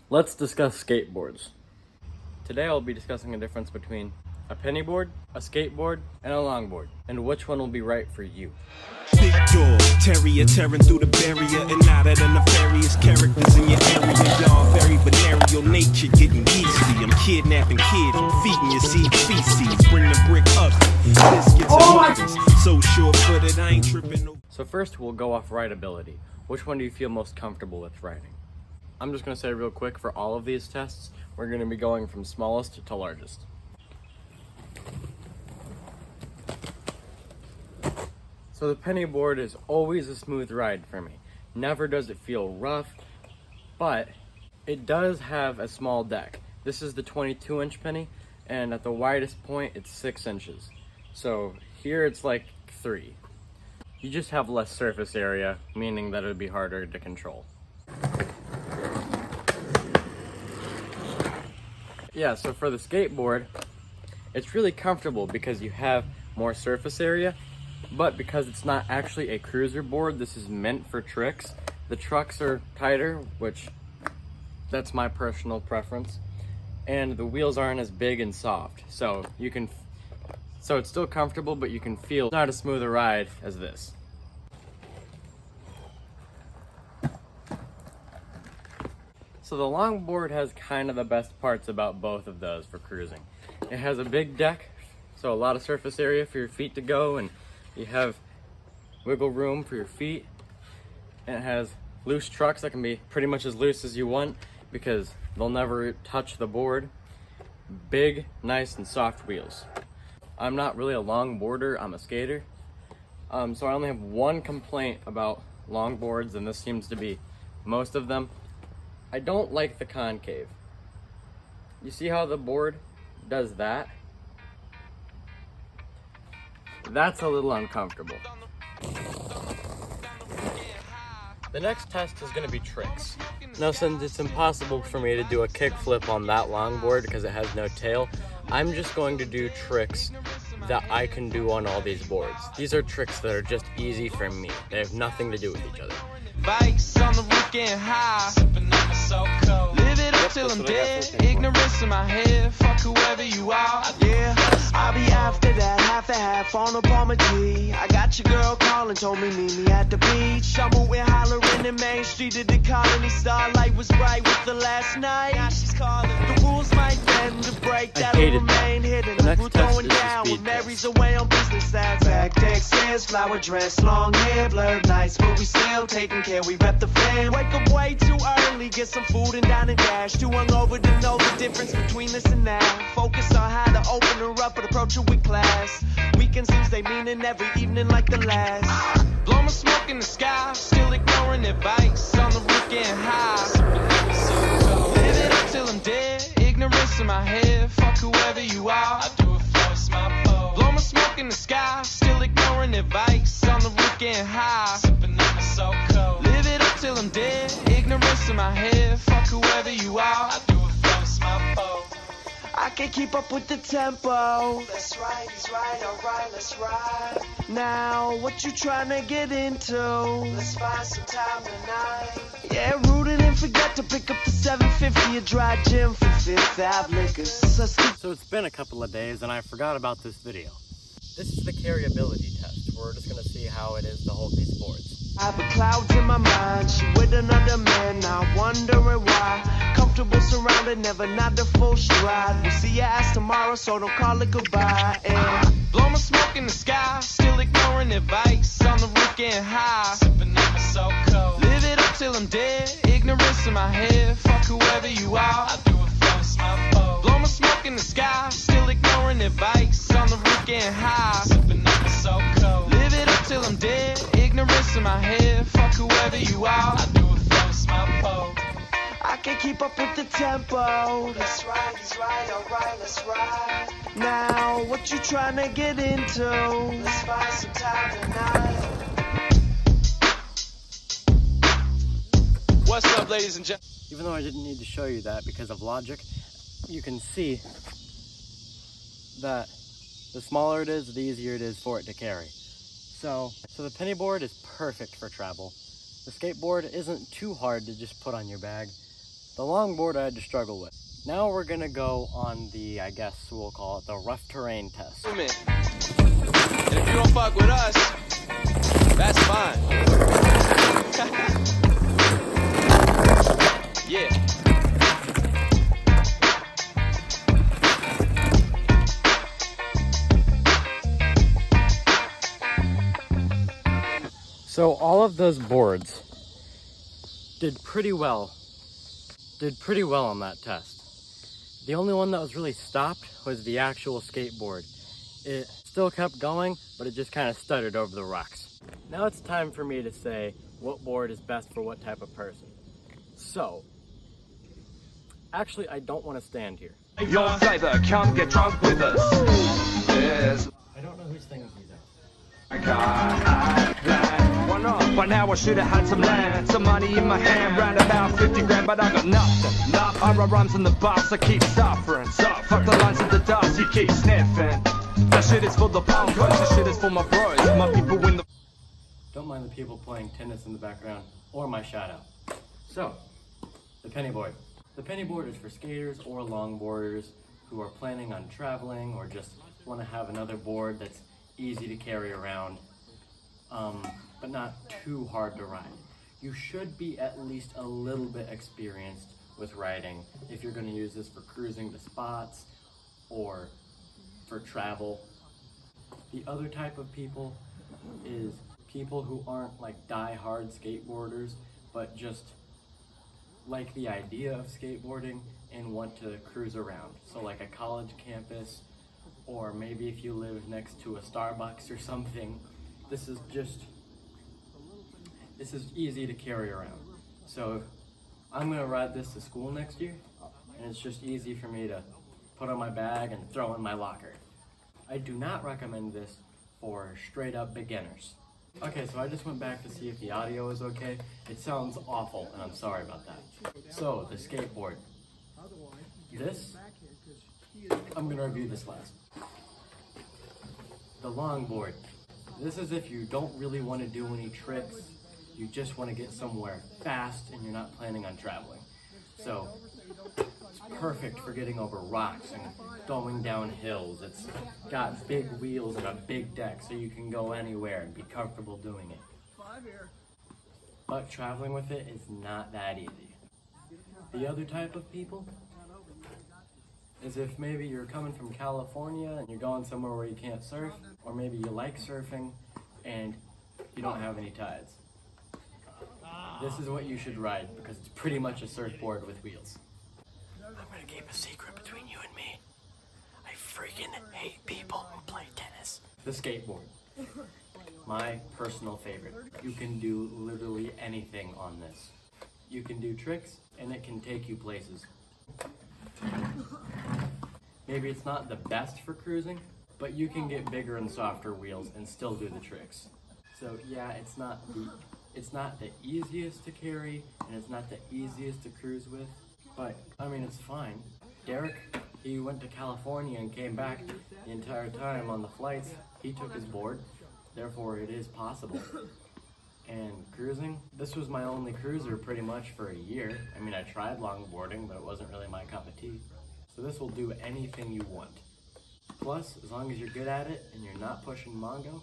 Let's discuss skateboards. Today I'll be discussing the difference between a pennyboard, a skateboard, and a longboard, and which one will be right for you. Big dog, terrier tearing through the barrier, and out of the nefarious characters in your area, y'all very venereal nature getting yeasty. I'm kidnapping kids, feeding your seed feces, bring the brick up, biscuits and muffins, so short-footed I ain't tripping no. So first we'll go off rideability. Which one do you feel most comfortable with riding? I'm just going to say real quick, for all of these tests, we're going to be going from smallest to largest. So the pennyboard is always a smooth ride for me. Never does it feel rough, but it does have a small deck. This is the 22-inch penny, and at the widest point it's 6 inches. So here it's like 3. You just have less surface area, meaning that it would be harder to control. Yeah, so for the skateboard, it's really comfortable because you have more surface area, but because it's not actually a cruiser board, this is meant for tricks. The trucks are tighter, which that's my personal preference, and the wheels aren't as big and soft, so it's still comfortable, but you can feel not as smooth a ride as this. So the longboard has kind of the best parts about both of those for cruising. It has a big deck, so a lot of surface area for your feet to go, and you have wiggle room for your feet. And it has loose trucks that can be pretty much as loose as you want because they'll never touch the board. Big, nice, and soft wheels. I'm not really a longboarder, I'm a skater. So I only have one complaint about longboards, and this seems to be most of them. I don't like the concave. You see how the board does that? That's a little uncomfortable. The next test is going to be tricks. Now, since it's impossible for me to do a kickflip on that longboard because it has no tail, I'm just going to do tricks that I can do on all these boards. These are tricks that are just easy for me. They have nothing to do with each other. Bikes on the roof getting high, sipping on my so cold. Live it up till I'm dead, ignorance in my head. Fuck whoever you are, yeah. I'll be after that, half and half on a Palmer G. I got your girl calling, told me meet me at the beach. I'm away hollering in Main Street at the colony. Starlight was bright with the last night. Now she's calling. The rules might bend to break, that'll remain hidden. We're going down when Mary's away on business. That's tactics, his flower dress, long hair, blurred nights, but we still taking care. We rep the fam. Wake up way too early, get some food and dine and dash. Too hungover to know the difference between this and that. Focus on how to open her up and approach her with class. Weekends lose they meaning every evening like the last. Blow my smoke in the sky, still ignoring advice. On the roof getting high. Live it up till I'm dead, ignorance in my head. Fuck whoever you are, I do it floats my boat. Blow my smoke in the sky, still ignoring advice. On the roof getting high. So cold. Live it up till I'm dead, ignorance in my head. Fuck whoever you are, I do it floats my boat. I can't keep up with the tempo. Let's ride, he's right, alright, let's ride. Now, what you trying to get into? Let's find some time tonight. Yeah, rooting and forget to pick up the 750 a dry gym for Fifth Ave liquors. So it's been a couple of days and I forgot about this video. This is the carryability test. We're just going to see how it is to hold these boards. I have clouds in my mind, she with another man, now wondering why. Comfortable surrounded, never not the full stride. We'll see your ass tomorrow, so don't call it goodbye. And blow my smoke in the sky, still ignoring advice. On the roof getting high, sipping on my so cold. Live it up till I'm dead, ignorance in my head. Fuck whoever you are, I do it floats my boat. Blow my smoke in the sky, still ignoring advice. On the roof getting high, sipping on my so cold. Live it up till I'm dead, ignorance in my head. Fuck whoever you are, I do it floats my boat. I can't keep up with the tempo. Let's ride, he's right, alright, let's ride. Now, what you trying to get into? Let's find some time tonight. What's up, ladies and gentlemen? Even though I didn't need to show you that because of logic, you can see that the smaller it is, the easier it is for it to carry. So the pennyboard is perfect for travel. The skateboard isn't too hard to just put on your bag. The longboard I had to struggle with. Now we're gonna go on the, I guess we'll call it the rough terrain test. And if you don't fuck with us, that's fine. Yeah. So all of those boards did pretty well on that test. The only one that was really stopped was the actual skateboard. It still kept going, but it just kind of stuttered over the rocks. Now it's time for me to say what board is best for what type of person. So, actually I don't want to stand here. Your flavor, come get drunk with us. Yes. I don't know whose thing these are. I got that. Why not? By now I should have had some land, some money in my hand, round about 50 grand, but I got nothing. I write rhymes on the bus, I keep suffering. Fuck the lines of the dust, you keep sniffing. That shit is for the punkers, this shit is for my bros, my people in the... Don't mind the people playing tennis in the background, or my shout out. So, the Pennyboard. The Pennyboard is for skaters or longboarders who are planning on traveling or just want to have another board that's easy to carry around, but not too hard to ride. You should be at least a little bit experienced with riding if you're going to use this for cruising to spots or for travel. The other type of people is people who aren't like die-hard skateboarders, but just like the idea of skateboarding and want to cruise around. So like a college campus, or maybe if you live next to a Starbucks or something, this is easy to carry around. So I'm gonna ride this to school next year, and it's just easy for me to put on my bag and throw in my locker. I do not recommend this for straight up beginners. Okay, so I just went back to see if the audio is okay. It sounds awful, and I'm sorry about that. So, the skateboard. This, I'm gonna review this last. The longboard. This is if you don't really want to do any tricks, you just want to get somewhere fast and you're not planning on traveling. So, it's perfect for getting over rocks and going down hills. It's got big wheels and a big deck so you can go anywhere and be comfortable doing it. But traveling with it is not that easy. The other type of people is if maybe you're coming from California and you're going somewhere where you can't surf, or maybe you like surfing and you don't have any tides. This is what you should ride because it's pretty much a surfboard with wheels. I'm gonna keep a secret between you and me. I freaking hate people who play tennis. The skateboard. My personal favorite. You can do literally anything on this. You can do tricks and it can take you places. Maybe it's not the best for cruising, but you can get bigger and softer wheels and still do the tricks. So yeah, it's not the easiest to carry and it's not the easiest to cruise with, but I mean it's fine. Derek, he went to California and came back the entire time on the flights. He took his board, therefore it is possible. And cruising, this was my only cruiser pretty much for a year. I mean, I tried longboarding, but it wasn't really my cup of tea. So this will do anything you want. Plus, as long as you're good at it and you're not pushing Mongo,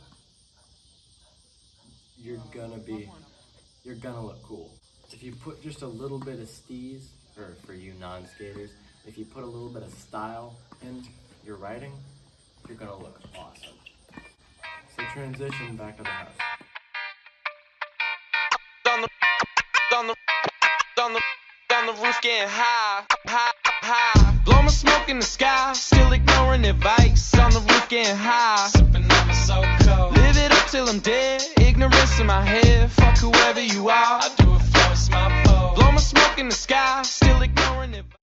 you're gonna look cool. If you put just a little bit of steez, or for you non-skaters, if you put a little bit of style in your riding, you're gonna look awesome. So transition back to the house. On the roof getting high. Blow my smoke in the sky, still ignoring advice. On the roof getting high, sipping on my so cold. Live it up till I'm dead, ignorance in my head. Fuck whoever you are, I do it for a small pole. Blow my smoke in the sky, still ignoring advice.